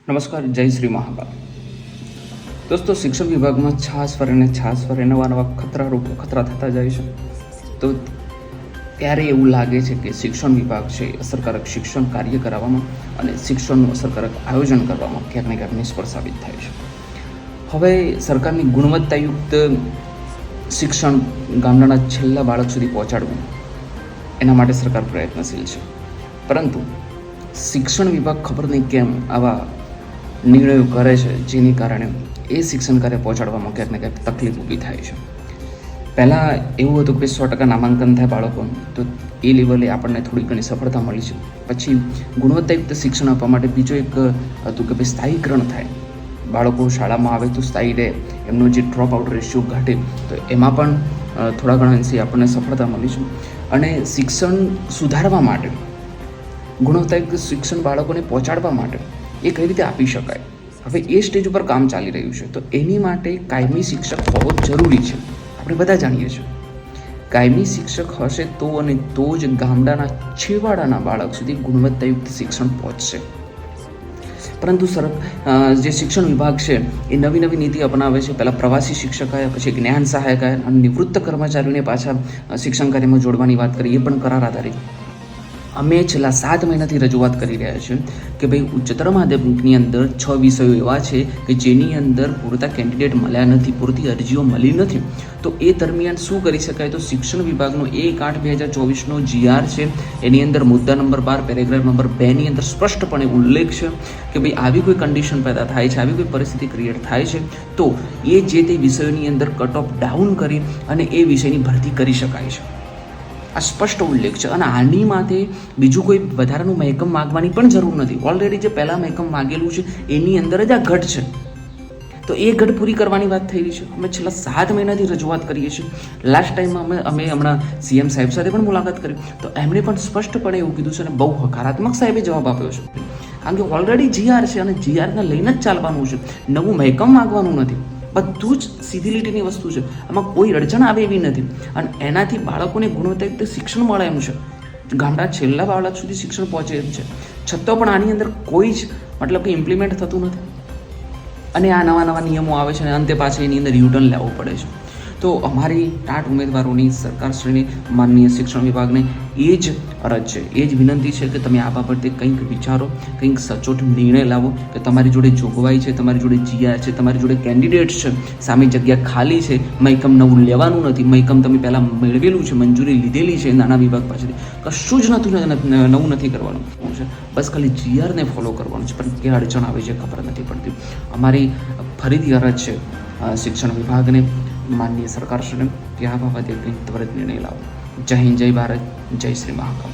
નમસ્કાર, જય શ્રી મહાકાલ. દોસ્તો, શિક્ષણ વિભાગમાં છાસવારે નવા ખતરા થતા જાય છે. તો ત્યારે એવું લાગે છે કે શિક્ષણ વિભાગ છે અસરકારક શિક્ષણ કાર્ય કરાવવામાં અને શિક્ષણનું અસરકારક આયોજન કરવામાં ક્યાંક ને ક્યાંક નિષ્ફળ સાબિત થાય છે. હવે સરકારની ગુણવત્તાયુક્ત શિક્ષણ ગામડાના છેલ્લા બાળક સુધી પહોંચાડવું એના માટે સરકાર પ્રયત્નશીલ છે, પરંતુ શિક્ષણ વિભાગ ખબર નહીં કેમ આવા નિર્ણયો કરે છે જેની કારણે એ શિક્ષણ કાર્ય પહોંચાડવામાં ક્યાંક ને ક્યાંક તકલીફ ઊભી થાય છે. પહેલાં એવું હતું કે 100% નામાંકન થાય બાળકોનું, તો એ લેવલે આપણને થોડી ઘણી સફળતા મળી છે. પછી ગુણવત્તાયુક્ત શિક્ષણ આપવા માટે બીજો એક હતું કે ભાઈ સ્થાયીકરણ થાય. બાળકો શાળામાં આવે તો સ્થાયી રહે, એમનો જે ડ્રોપ આઉટ રેશિયો ઘટે, તો એમાં પણ થોડા ઘણા અંશે આપણને સફળતા મળી છે. અને શિક્ષણ સુધારવા માટે, ગુણવત્તાયુક્ત શિક્ષણ બાળકોને પહોંચાડવા માટે એ કઈ રીતે આપી શકાય, હવે એ સ્ટેજ ઉપર કામ ચાલી રહ્યું છે. તો એની માટે કાયમી શિક્ષક હોવો જરૂરી છે. આપણે બધા જાણીએ છીએ કાયમી શિક્ષક હશે તો અને તો જ ગામડાના છેવાડાના બાળક સુધી ગુણવત્તાયુક્ત શિક્ષણ પહોંચશે. પરંતુ જે શિક્ષણ વિભાગ છે એ નવી નીતિ અપનાવે છે. પહેલાં પ્રવાસી શિક્ષક આવ્યા, પછી જ્ઞાન સહાયક આવ્યા અને નિવૃત્ત કર્મચારીઓને પાછા શિક્ષણ કાર્યમાં જોડવાની વાત કરી, એ પણ કરાર આધારિત. અમે છેલ્લા 7 મહિનાથી રજૂઆત કરી રહ્યા છીએ કે ભાઈ ઉચ્ચતર માધ્યમિકની અંદર 6 વિષયો એવા છે કે જેની અંદર પૂરતા કેન્ડિડેટ મળ્યા નથી, પૂરતી અરજીઓ મળી નથી. તો એ દરમિયાન શું કરી શકાય? તો શિક્ષણ વિભાગનો 1/8/2024નો GR છે, એની અંદર મુદ્દા નંબર 12 પેરેગ્રાફ નંબર 2ની અંદર સ્પષ્ટપણે ઉલ્લેખ છે કે ભાઈ આવી કોઈ કન્ડિશન પેદા થાય છે, આવી કોઈ પરિસ્થિતિ ક્રિએટ થાય છે, તો એ જે તે વિષયોની અંદર કટ ઓફ ડાઉન કરી અને એ વિષયની ભરતી કરી શકાય છે. આ સ્પષ્ટ ઉલ્લેખ છે. અને આની માટે બીજું કોઈ વધારાનું મહેકમ માગવાની પણ જરૂર નથી. ઓલરેડી જે પહેલાં મહેકમ માગેલું છે એની અંદર જ આ ઘટ છે, તો એ ઘટ પૂરી કરવાની વાત થઈ રહી છે. અમે છેલ્લા 7 મહિનાથી રજૂઆત કરીએ છીએ. લાસ્ટ ટાઈમમાં અમે હમણાં CM સાહેબ સાથે પણ મુલાકાત કરી, તો એમણે પણ સ્પષ્ટપણે એવું કીધું છે અને બહુ હકારાત્મક સાહેબે જવાબ આપ્યો છે. કારણ કે ઓલરેડી GR છે અને GRને લઈને જ ચાલવાનું છે, નવું મહેકમ માગવાનું નથી. બધું જ સીધી લીટીની વસ્તુ છે, આમાં કોઈ અડચણ આવે એવી નથી. અને એનાથી બાળકોને ગુણવત્તાયુક્ત શિક્ષણ મળે એમ છે, ગામડા છેલ્લા બાળક સુધી શિક્ષણ પહોંચે એમ છે. છતાં પણ આની અંદર કોઈ જ મતલબ કે ઇમ્પ્લિમેન્ટ થતું નથી. અને આ નવા નિયમો આવે છે અને અંતે પાછળ એની અંદર યુટર્ન લેવો પડે છે. તો અમારી ટાટ ઉમેદવારોની સરકારશ્રીની માનનીય શિક્ષણ વિભાગને એ જ અરજ છે, એ જ વિનંતી છે કે તમે આ બાબતે કંઈક વિચારો, કંઈક સચોટ નિર્ણય લાવો કે તમારી જોડે જોગવાઈ છે, તમારી જોડે GR છે, તમારી જોડે કેન્ડિડેટ છે, સામે જગ્યા ખાલી છે, મહેકમ નવું લેવાનું નથી, મહેકમ તમે પહેલાં મેળવેલું છે, મંજૂરી લીધેલી છે નાના વિભાગ પાસેથી, કશું જ નવું નથી કરવાનું છે. બસ ખાલી GRને ફોલો કરવાનું છે, પણ ક્યાં અડચણ આવે છે ખબર નથી પડતી. અમારી ફરીથી અરજ છે શિક્ષણ વિભાગને, માનનીય સરકારશ્રીને કે આ બાબતે કંઈક ત્વરિત નિર્ણય લાવો. જય હિન્દ, જય ભારત, જય શ્રી મહાકાલ.